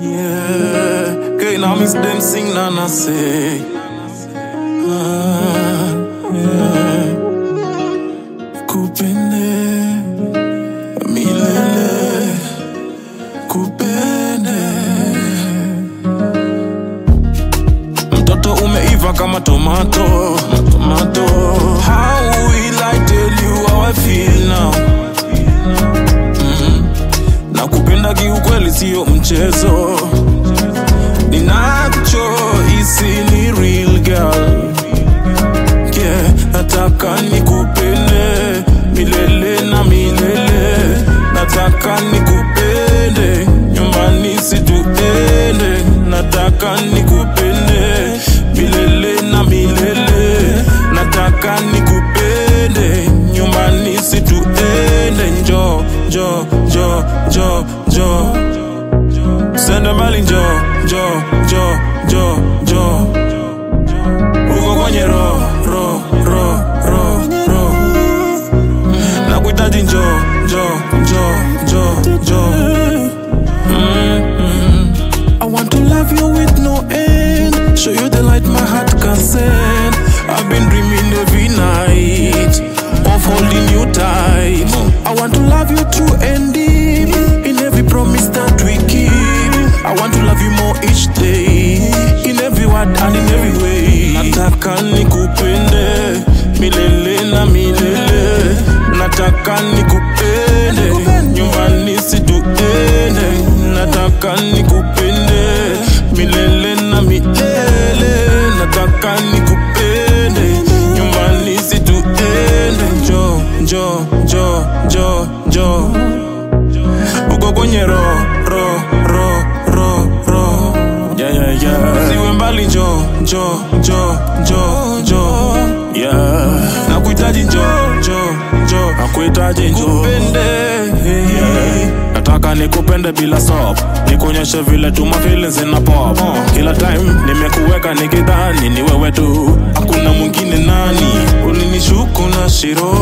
Yeah, okay, now miss them sing Nana say. Yeah. Kupende, milele, kupende. Mtoto umeiva kama tomato. How will I tell you how I feel now? Nakupenda kiukweli sio mchezo. Ninachohisi ni real girl. Yeah, nataka nikupende milele na milele. Nataka nikupende nyumbani situende. Nataka nikupende milele na milele. Nataka nikupende nyumbani situende. Njo, jo, jo, jo, jo. Send a mali njo, jo, jo, jo, jo. Uko kwenye ro, ro, ro, ro, ro. Nakuhitaji njo, jo, jo, jo, jo. I want to love you with no end. Show you the light my heart can send. I've been dreaming every night of holding you tight. I want to love you true and deep in every promise that we keep. I want to love you more each day, in every word and in every way. Nataka nikupende milele na milele. Nataka nikupende nyumbani situende. Nataka nikupende milele na milele. Nataka nikupende nyumbani situende. Jo, jo, jo, jo, jo. Uko kwenye ro, ro, ro, ro, ro. Yeah, yeah, yeah. Siwe mbali jo, jo, jo, jo, jo. Yeah. Nakuhitaji njo, jo, jo. Nakuhitaji njo. Kupende. Yeah. Nataka nikupende bila stop. Nikuonyeshe vile tu my feelings in a pop. Kila time nimekuweka nikidhani ni wewe tu. Hakuna mwingine nani. Ulinishuku na shiro.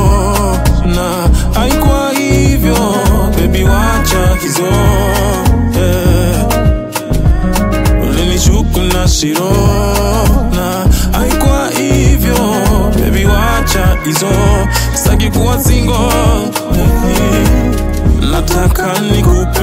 Na haikuwa hivyo. Baby wacha hizo. Yeah. Ulinishuku na shiro. Na haikuwa hivyo. Baby wacha hizo. Sitaki kuwa single. Nataka nikupe